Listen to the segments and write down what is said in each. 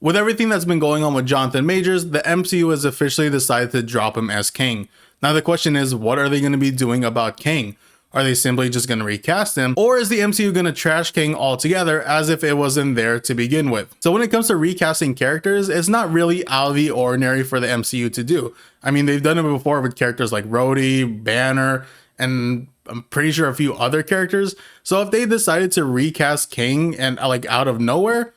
With everything that's been going on with Jonathan Majors, the MCU has officially decided to drop him as Kang. Now the question is, what are they going to be doing about Kang? Are they simply just going to recast him? Or is the MCU going to trash Kang altogether as if it wasn't there to begin with? So when it comes to recasting characters, it's not really out of the ordinary for the MCU to do. I mean, they've done it before with characters like Rhodey, Banner, and I'm pretty sure a few other characters. So if they decided to recast Kang and like out of nowhere,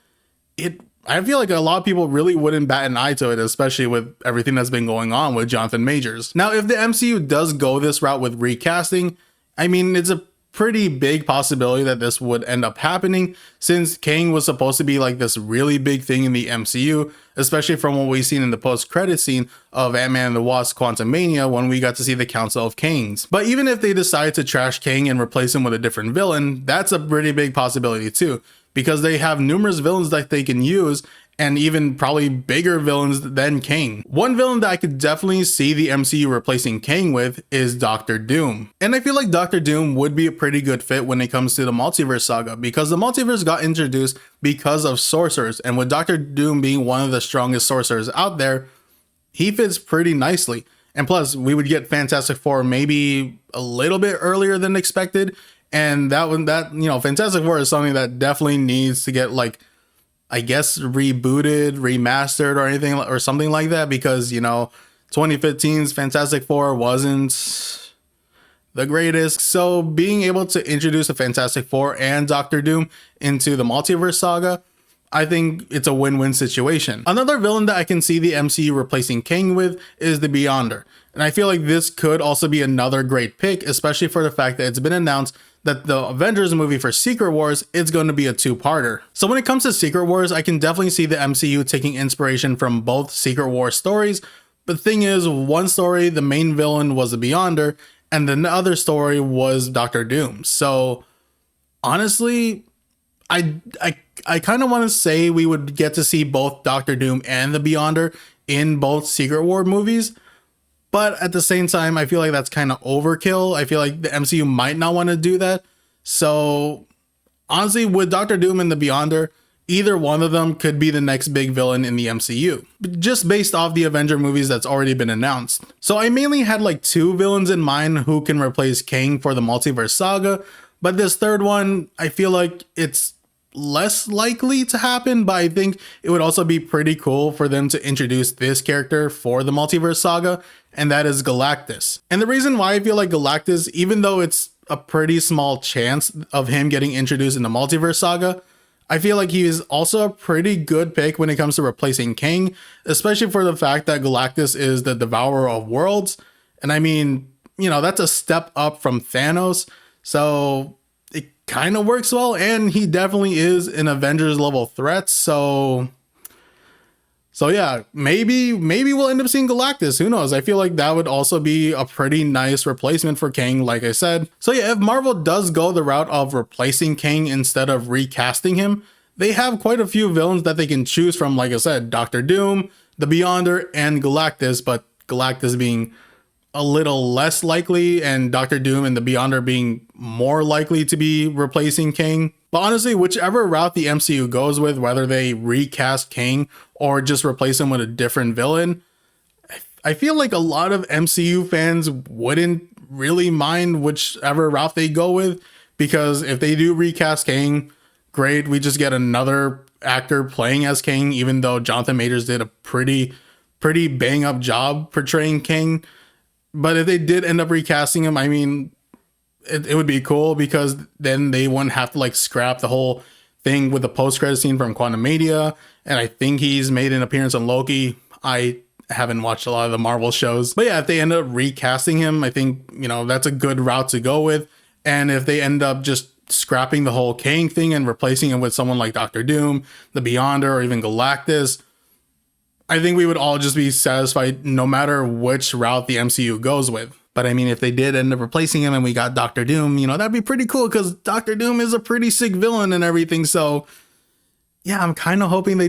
I feel like a lot of people really wouldn't bat an eye to it, especially with everything that's been going on with Jonathan Majors. Now, if the MCU does go this route with recasting, I mean, it's a pretty big possibility that this would end up happening, since Kang was supposed to be like this really big thing in the MCU, especially from what we've seen in the post-credit scene of Ant-Man and the Wasp: Quantumania when we got to see the Council of Kangs. But even if they decide to trash Kang and replace him with a different villain, that's a pretty big possibility too, because they have numerous villains that they can use, and even probably bigger villains than Kang. One villain that I could definitely see the MCU replacing Kang with is Doctor Doom. And I feel like Doctor Doom would be a pretty good fit when it comes to the multiverse saga, because the multiverse got introduced because of sorcerers, and with Doctor Doom being one of the strongest sorcerers out there, he fits pretty nicely. And plus, we would get Fantastic Four maybe a little bit earlier than expected, and Fantastic Four is something that definitely needs to get, like, I guess, rebooted, remastered, or anything, or something like that, because 2015's Fantastic Four wasn't the greatest. So being able to introduce a Fantastic Four and Doctor Doom into the multiverse saga, I think it's a win-win situation. Another villain that I can see the MCU replacing Kang with is the Beyonder. And I feel like this could also be another great pick, especially for the fact that it's been announced that the Avengers movie for Secret Wars is going to be a two-parter. So when it comes to Secret Wars, I can definitely see the MCU taking inspiration from both Secret Wars stories. But the thing is, one story, the main villain was the Beyonder, and then the other story was Doctor Doom. So honestly, I kind of want to say we would get to see both Doctor Doom and the Beyonder in both Secret War movies. But at the same time, I feel like that's kind of overkill. I feel like the MCU might not want to do that. So honestly, with Doctor Doom and the Beyonder, either one of them could be the next big villain in the MCU, just based off the Avenger movies that's already been announced. So I mainly had like two villains in mind who can replace Kang for the multiverse saga. But this third one, I feel like it's less likely to happen, but I think it would also be pretty cool for them to introduce this character for the multiverse saga, and that is Galactus. And the reason why I feel like Galactus, even though it's a pretty small chance of him getting introduced in the multiverse saga, I feel like he is also a pretty good pick when it comes to replacing Kang, especially for the fact that Galactus is the Devourer of Worlds. And I mean, that's a step up from Thanos. So kind of works well, and he definitely is an Avengers level threat. So yeah, maybe we'll end up seeing Galactus. Who knows? I feel like that would also be a pretty nice replacement for Kang, like I said. So yeah, if Marvel does go the route of replacing Kang instead of recasting him, they have quite a few villains that they can choose from. Like I said, Doctor Doom, the Beyonder, and Galactus, but Galactus being a little less likely, and Doctor Doom and the Beyonder being more likely to be replacing Kang. But honestly, whichever route the MCU goes with, whether they recast Kang or just replace him with a different villain, I feel like a lot of MCU fans wouldn't really mind whichever route they go with, because if they do recast Kang, great, we just get another actor playing as Kang, even though Jonathan Majors did a pretty bang up job portraying Kang. But if they did end up recasting him, I mean, it would be cool, because then they wouldn't have to like scrap the whole thing with the post-credit scene from Quantumania. And I think he's made an appearance on Loki. I haven't watched a lot of the Marvel shows. But yeah, if they end up recasting him, I think, that's a good route to go with. And if they end up just scrapping the whole Kang thing and replacing him with someone like Doctor Doom, the Beyonder, or even Galactus, I think we would all just be satisfied no matter which route the MCU goes with. But I mean, if they did end up replacing him and we got Doctor Doom, that'd be pretty cool, because Doctor Doom is a pretty sick villain and everything. So yeah, I'm kind of hoping they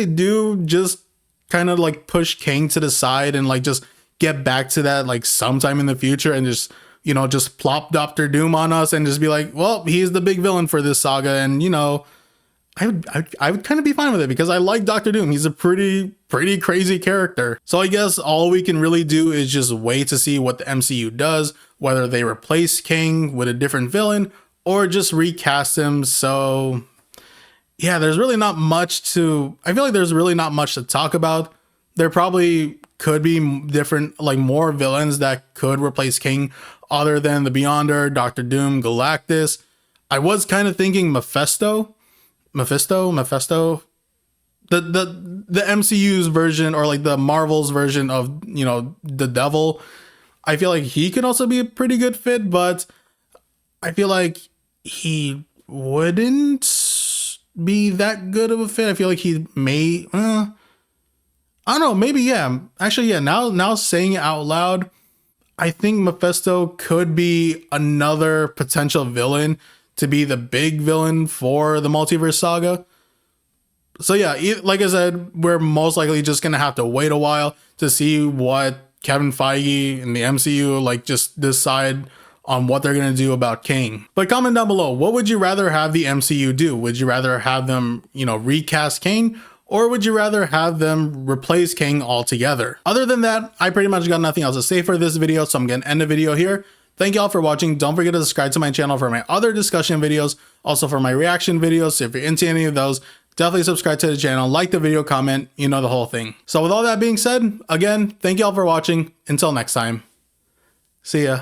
do just kind of like push Kang to the side and like just get back to that like sometime in the future, and just plop Doctor Doom on us and just be like, well, he's the big villain for this saga. And I would kind of be fine with it because I like Doctor Doom. He's a pretty crazy character. So I guess all we can really do is just wait to see what the MCU does, whether they replace Kang with a different villain or just recast him. So yeah, there's really not much to, I feel like there's really not much to talk about. There probably could be different, like more villains that could replace Kang other than the Beyonder, Doctor Doom, Galactus. I was kind of thinking Mephisto, the MCU's version, or like the Marvel's version of, you know, the devil. I feel like he could also be a pretty good fit, but I feel like he wouldn't be that good of a fit. I feel like he may, I don't know, maybe, yeah. Actually, yeah, now saying it out loud, I think Mephisto could be another potential villain to be the big villain for the multiverse saga. So yeah, like I said, we're most likely just gonna have to wait a while to see what Kevin Feige and the MCU like just decide on what they're gonna do about Kang. But comment down below, what would you rather have the MCU do? Would you rather have them, you know, recast Kang, or would you rather have them replace Kang altogether? Other than that, I pretty much got nothing else to say for this video, so I'm gonna end the video here. Thank you all for watching. Don't forget to subscribe to my channel for my other discussion videos, also for my reaction videos. So if you're into any of those, definitely subscribe to the channel, like the video, comment, you know the whole thing. So with all that being said, again, thank you all for watching. Until next time, see ya.